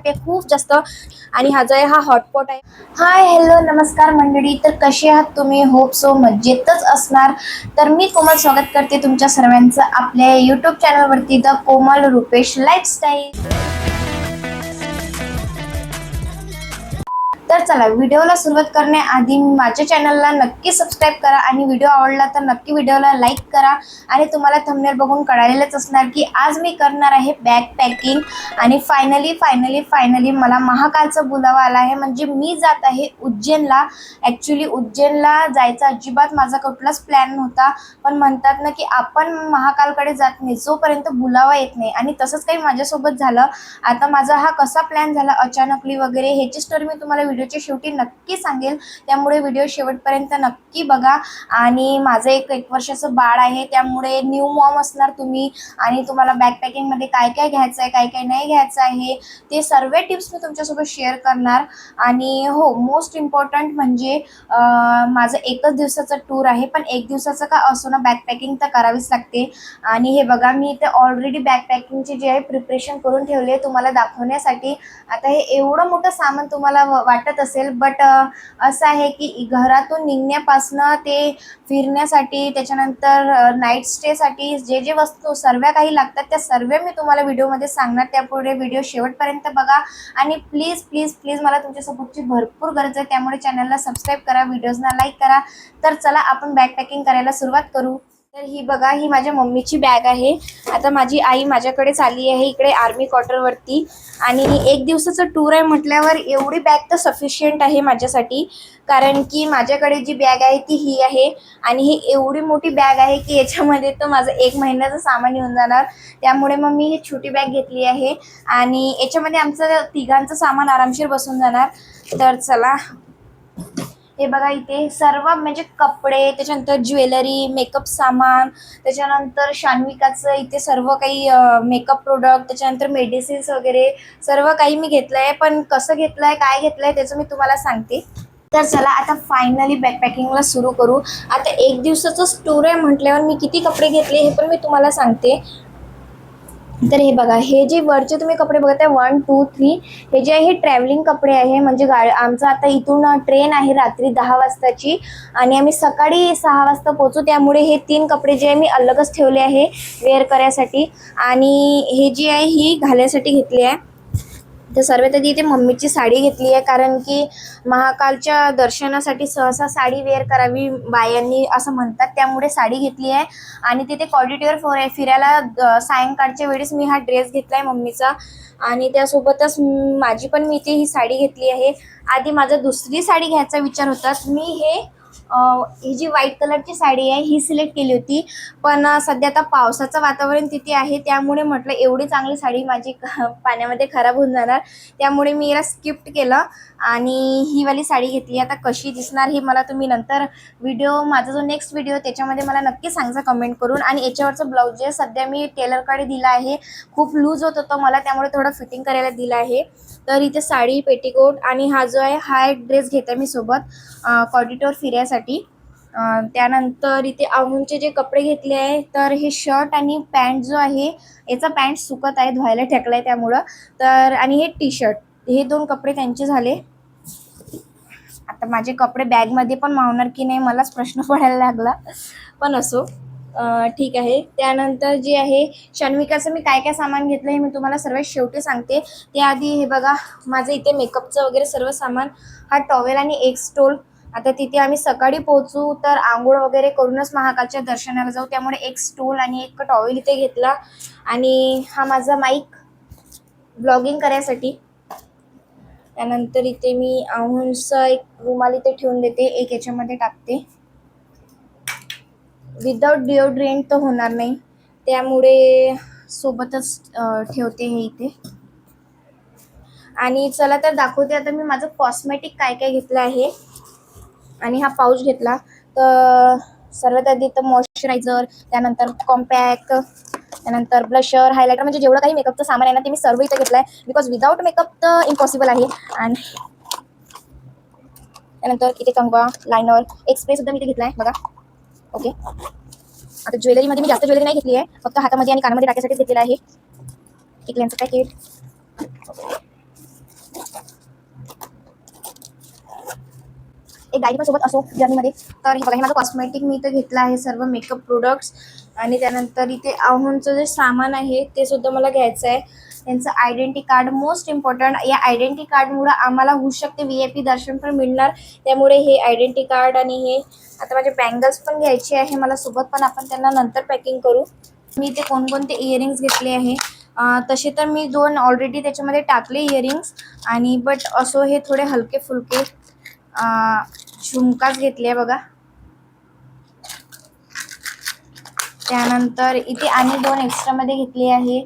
आहे खूप जास्त. आणि हा जो आहे हा हॉटपॉट आहे. हाय हॅलो नमस्कार मंडळी, तर कसे आहात तुम्ही? होप सो मजेतच असणार. तर मी कोमल स्वागत करते तुमच्या सर्वांचं आपल्या यूट्यूब चॅनलवरती द कोमल रुपेश लाईफस्टाईल. तर चला व्हिडिओला सुरुवात करण्याआधी माझ्या चॅनलला नक्की सबस्क्राईब करा आणि व्हिडिओ आवडला तर नक्की व्हिडिओला लाईक करा. आणि तुम्हाला थंबनेल बघून कळालेलंच असणार की आज मी करणार आहे बॅग पॅकिंग. आणि फायनली मला महाकालचा बोलावा आला आहे, म्हणजे मी जात आहे उज्जैनला. ॲक्च्युली उज्जैनला जायचा अजिबात माझा कुठलाच प्लॅन नव्हता, पण म्हणतात ना की आपण महाकालकडे जात नाही जोपर्यंत बुलावा येत नाही, आणि तसंच काही माझ्यासोबत झालं. आता माझा हा कसा प्लॅन झाला अचानकली वगैरे ह्याची स्टोरी मी तुम्हाला व्हिडिओच्या शेवटी नक्की सांगेल, त्यामुळे व्हिडिओ शेवटपर्यंत नक्की बघा. आणि माझं एक वर्षाचं बाळ आहे, त्यामुळे न्यू मॉम असणार तुम्ही, आणि तुम्हाला बॅग पॅकिंगमध्ये काय काय घ्यायचं आहे काय काय नाही घ्यायचं आहे ते सर्व टिप्स मी तुमच्यासोबत शेअर करणार. आणि हो, मोस्ट इम्पॉर्टंट म्हणजे माझं एकच दिवसाचं टूर आहे, पण एक दिवसाचं का असो ना बॅग पॅकिंग तर करावीच लागते. आणि हे बघा मी इथे ऑलरेडी बॅग पॅकिंगची जे आहे प्रिपरेशन करून ठेवली आहे तुम्हाला दाखवण्यासाठी. आता हे एवढं मोठं सामान तुम्हाला वाटत असेल, बट असं आहे की घरातून निघण्यापासनं ते फिरण्यासाठी, त्याच्यानंतर नाईट स्टेसाठी जे जे वस्तू सर्व काही लागतात त्या सर्व मी तुम्हाला व्हिडिओमध्ये सांगणार. त्यापुढे व्हिडिओ शेवटपर्यंत बघा. आणि प्लीज मला तुमच्या सपोर्टची भरपूर गरज आहे, त्यामुळे चॅनलला सबस्क्राईब करा, व्हिडिओजना लाईक करा. तर चला आपण बॅग पॅकिंग करायला सुरुवात करू. तर ही बघा, ही माझ्या मम्मीची बॅग आहे. आता माझी आई माझ्याकडेच आली आहे इकडे आर्मी क्वार्टरवरती, आणि एक दिवसाचं टूर आहे म्हटल्यावर एवढी बॅग तर सफिशियंट आहे माझ्यासाठी. कारण की माझ्याकडे जी बॅग आहे ती ही आहे, आणि ही एवढी मोठी बॅग आहे की याच्यामध्ये तर माझं 1 महिन्याचं सामान येऊन जाणार. त्यामुळे मग मी ही छोटी बॅग घेतली आहे, आणि याच्यामध्ये आमचं तिघांचं सामान आरामशीर बसून जाणार. तर चला, हे बघा इथे सर्व म्हणजे कपडे, त्याच्यानंतर ज्वेलरी, मेकअप सामान, त्याच्यानंतर शान्विकाचं इथे सर्व काही मेकअप प्रोडक्ट, त्याच्यानंतर मेडिसिन्स वगैरे सर्व काही मी घेतलं आहे. पण कसं घेतलं आहे काय घेतलं आहे त्याचं मी तुम्हाला सांगते. तर चला आता फायनली बॅकपॅकिंगला सुरू करू. आता एक दिवसाचंच टूर आहे म्हटल्यावर मी किती कपडे घेतले हे पण मी तुम्हाला सांगते. तर हे बघा, हे जे वरचे तुम्ही कपडे बघत आहे 1 2 3 हे जे आहे हे ट्रॅव्हलिंग कपडे आहे. म्हणजे आमचं आता इथून ट्रेन आहे रात्री 10 वाजताची, आणि आम्ही सकाळी 6 वाजता पोहोचू, त्यामुळे हे 3 कपडे जे आहे मी अलगच ठेवले आहे वेअर करायसाठी. आणि हे जी आहे ही घालायसाठी घेतली आहे. तर सर्वात आधी इथे मम्मीची साडी घेतली आहे, कारण की महाकालच्या दर्शनासाठी सहसा साडी वेअर करावी बायांनी असं म्हणतात, त्यामुळे साडी घेतली आहे. आणि तिथे कॉरिडॉर फिरायला सायंकाळच्या वेळेस मी हा ड्रेस घेतला आहे मम्मीचा, आणि त्यासोबतच माझी पण मी इथे ही साडी घेतली आहे. आधी माझा दुसरी साडी घ्यायचा विचार होता, मी ही जी व्हाईट कलरची साडी आहे ही सिलेक्ट केली होती, पण सध्या आता पावसाचं वातावरण तिथे आहे, त्यामुळे म्हटलं एवढी चांगली साडी माझी पाण्यामध्ये खराब होऊन जाणार, त्यामुळे मी याला स्किप्ट केलं आणि ही वाली साडी घेतली. आता कशी दिसणार हे मला तुम्ही नंतर माझा जो नेक्स्ट व्हिडिओ त्याच्यामध्ये मला नक्की सांगा कमेंट करून. आणि याच्यावरचं ब्लाऊज जे सध्या मी टेलरकडे दिलं आहे, खूप लूज होत होतं मला, त्यामुळे थोडं फिटिंग करायला दिलं आहे. तर इथे साडी, पेटीकोट, आणि हा जो आहे हा एक ड्रेस घेते मी सोबत कॉरिडॉर फिरायसाठी. त्यानंतर इथे आहूनचे जे कपडे घेतले आहे, तर हे शर्ट आणि पॅन्ट जो आहे याचा पॅन्ट सुकत आहे, धुवायला टाकला आहे त्यामुळं. तर आणि हे टी शर्ट, हे 2 कपडे त्यांचे झाले. आता माझे कपडे बॅगमध्ये पण मावणार की नाही मलाच प्रश्न पडायला लागला, पण असो ठीक आहे. त्यानंतर जे आहे शान्विकाचं मी काय काय सामान घेतलं हे मी तुम्हाला सर्वात शेवटी सांगते. त्याआधी हे बघा माझं इथे मेकअपचं वगैरे सर्व सामान, हा टॉवेल आणि एक स्टोल. आता तिथे आम्ही सकाळी पोहोचू, तर आंघोळ वगैरे करूनच महाकालच्या दर्शनाला जाऊ, त्यामुळे एक स्टूल आणि एक टॉवेल इथे घेतला. आणि हा माझा माईक ब्लॉगिंग करायसाठी. त्यानंतर इथे मी आहूनचा एक रुमाल इथे ठेवून देते, एक याच्यामध्ये टाकते. विदाउट डिओड्रेंट तर होणार नाही, त्यामुळे सोबतच ठेवते हे इथे. आणि चला तर दाखवते आता मी माझं कॉस्मेटिक काय काय घेतलं आहे. आणि हा पाऊच घेतला. तर सर्वात आधी तर मॉइश्चरायझर, त्यानंतर कॉम्पॅक्ट, त्यानंतर ब्लशर, हायलायटर, म्हणजे जेवढं काही मेकअपचं सामान आहे ना ते मी सर्व इथे घेतलं आहे, बिकॉज विदाउट मेकअप तर इम्पॉसिबल आहे. आणि त्यानंतर इथे कंगवा, लायनर, एक स्प्रे सुद्धा मी इथे घेतला आहे बघा. ओके, आता ज्वेलरीमध्ये मी जास्त ज्वेलरी नाही घेतली आहे, फक्त हातामध्ये आणि कानामध्ये टाकायसाठी घेतलेलं आहे. एक लेन्सचं पॅकेट, एक गाईड पण सोबत असो जर्नीमध्ये. तर हे बघा, हे माझं कॉस्मेटिक मी इथं घेतलं आहे, सर्व मेकअप प्रोडक्ट्स. आणि त्यानंतर इथे आव्हानचं जे सामान आहे ते सुद्धा मला घ्यायचं आहे. त्यांचं आयडेंटिटी कार्ड मोस्ट इम्पॉर्टंट. या आयडेंटिटी कार्डमुळे आम्हाला होऊ शकते VIP दर्शन पण मिळणार, त्यामुळे हे आयडेंटिटी कार्ड. आणि हे आता माझे बँगल्स पण घ्यायचे आहे मला सोबत, पण आपण त्यांना नंतर पॅकिंग करू. मी इथे कोणकोणते इयरिंग्स घेतले आहे, तसे तर मी 2 ऑलरेडी त्याच्यामध्ये टाकले इयरिंग्स. आणि बट असो हे थोडे हलके फुलके झुमकाच घेतले बघा. त्यानंतर इथे आणि 2 एक्स्ट्रामध्ये घेतले आहे,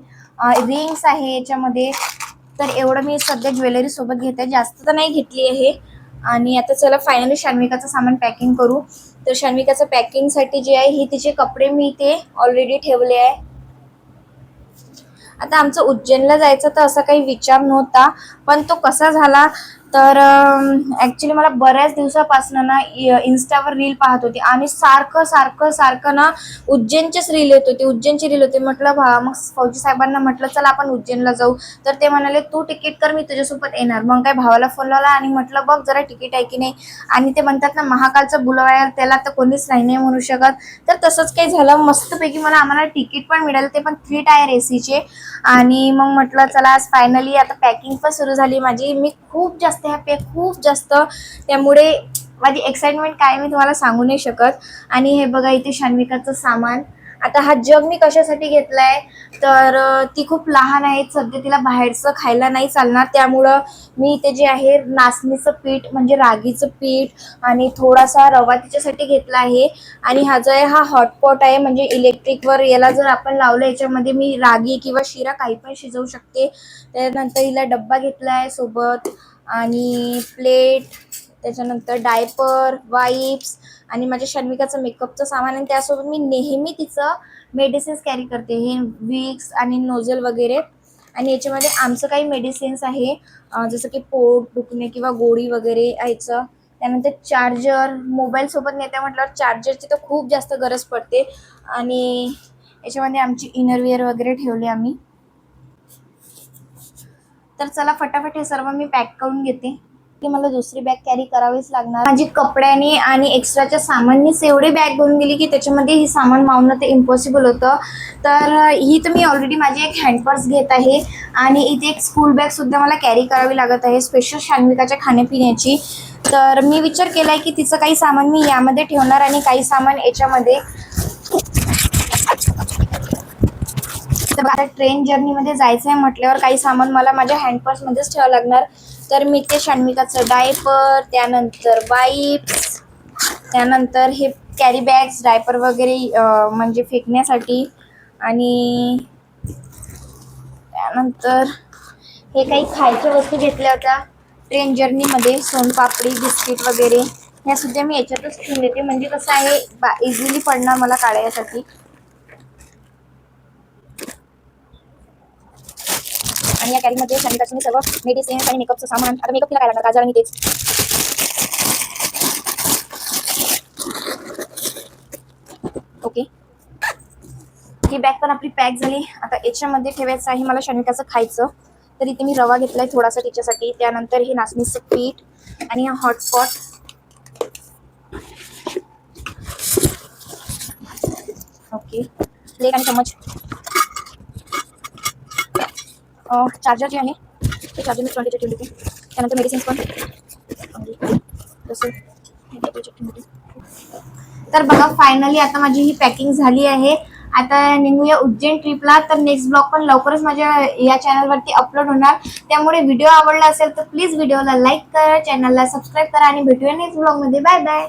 रिंग्स आहे याच्यामध्ये. तर एवढं मी सध्या ज्वेलरी सोबत घेत आहे, जास्त तर नाही घेतली आहे. आणि आता चला फायनली शान्विकाचं सामान पॅकिंग करू. तर शान्विकाचं पॅकिंगसाठी जे आहे, ही तिचे कपडे मी इथे ऑलरेडी ठेवले आहे. आता आमचं उज्जैनला जायचं तर असा काही विचार नव्हता, पण तो कसा झाला तर ॲक्च्युली मला बऱ्याच दिवसापासून ना इन्स्टावर रील पाहत होती आणि सारखं सारखं सारखं ना उज्जैनचीच रील येत होती, उज्जैनची रील होती. म्हटलं मग फौजी साहेबांना म्हटलं चला आपण उज्जैनला जाऊ. तर ते म्हणाले तू तिकीट कर, मी तुझ्यासोबत येणार. मग काय भावाला फोन लावला आणि म्हटलं बघ जरा तिकीट आहे की नाही. आणि ते म्हणतात ना महाकालचं बुलवायर, त्याला तर कोणीच नाही म्हणू शकत. तर तसंच काही झालं, मस्तपैकी आम्हाला तिकीट पण मिळालं, ते पण 3 टायर ACचे. आणि मग म्हटलं चला आज फायनली आता पॅकिंग पण सुरू झाली माझी. मी खूप जास्त हॅपी आहे, खूप जास्त. त्यामुळे माझी एक्साइटमेंट काय मी तुम्हाला सांगू नाही शकत. आणि हे बघा इथे शान्विकाचं सामान. आता हा जग मी कशासाठी घेतलाय तर ती खूप लहान आहे सध्या, तिला बाहेरचं खायला नाही चालणार. त्यामुळं मी इथे जे आहे नाचणीचं पीठ म्हणजे रागीचं पीठ आणि थोडासा रवा तिच्यासाठी घेतला आहे. आणि हा जो आहे हा हॉटपॉट आहे, म्हणजे इलेक्ट्रिकवर. याला जर आपण लावलं याच्यामध्ये मी रागी किंवा शिरा काही पण शिजवू शकते. त्यानंतर हिला डब्बा घेतला आहे सोबत, आणि प्लेट, त्याच्यानंतर डायपर, वाईप्स आणि माझ्या शान्विकाचं मेकअपचं सामान. आणि त्यासोबत मी नेहमी तिचं मेडिसिन्स कॅरी करते, हे विक्स आणि नोझल वगैरे. आणि याच्यामध्ये आमचं काही मेडिसिन्स आहे, जसं की पोट दुखणे किंवा गोळी वगैरे यायचं. त्यानंतर चार्जर, मोबाईलसोबत नेते म्हटल्यावर चार्जरची तर खूप जास्त गरज पडते. आणि याच्यामध्ये आमची इनरवेअर वगैरे ठेवले आम्ही. तर चला फटाफट हे सर्व मी पॅक करून घेते, की मला दुसरी बॅग कॅरी करावीच लागणार. माझी कपड्याने आणि एक्स्ट्राच्या सामाननीच एवढी बॅग भरून गेली की त्याच्यामध्ये ही सामान मावणं ते इम्पॉसिबल होतं. तर ही तर मी ऑलरेडी माझी एक हँडपर्स घेत आहे. आणि इथे एक स्कूल बॅगसुद्धा मला कॅरी करावी लागत आहे, स्पेशल शान्विकाच्या खाण्यापिण्याची. तर मी विचार केला आहे की तिचं काही सामान मी यामध्ये ठेवणार आणि काही सामान याच्यामध्ये. तर आता ट्रेन जर्नीमध्ये जायचं आहे म्हटल्यावर काही सामान मला माझ्या हँडपर्समध्येच ठेवावं लागणार. तर मी ते शान्विकाचं डायपर, त्यानंतर वाईप्स, त्यानंतर हे कॅरी बॅग्स, डायपर वगैरे म्हणजे फेकण्यासाठी. आणि त्यानंतर हे काही खायच्या वस्तू घेतल्या होत्या ट्रेन जर्नीमध्ये, सोनपापडी, बिस्किट वगैरे. ह्यासुद्धा मी याच्यातच ठेवून देते, म्हणजे कसं आहे इझिली पडणार मला काढायसाठी. आणि या कॅरीमध्ये शान्विकाचं मी सर्व मेडिसिन्स आणि मेकअपचं सामान. आता मेकअप केला काय लागणार, काजळ आणि तेच. ओके, ही बॅग पण आपली पॅक झाली. आता याच्यामध्ये ठेवायचं आहे मला शान्विकाचं खायचं. तर इथे मी रवा घेतलाय थोडासा तिच्यासाठी. त्यानंतर हे नाचणीचं पीठ आणि हा हॉटपॉट. ओके, प्लेट आणि चम्मच. चार्जर जे आहे ते चार्जर मी फ्रंटचे ठेवले होते. त्यानंतर मेडिसिन्स पण तसं. तर बघा फायनली आता माझी ही पॅकिंग झाली आहे. आता निघूया उज्जैन ट्रिपला. तर नेक्स्ट ब्लॉग पण लवकरच माझ्या या चॅनलवरती अपलोड होणार. त्यामुळे व्हिडिओ आवडला असेल तर प्लीज व्हिडिओला लाईक करा, चॅनलला सबस्क्राईब करा आणि भेटूया नेक्स्ट ब्लॉगमध्ये. Bye bye.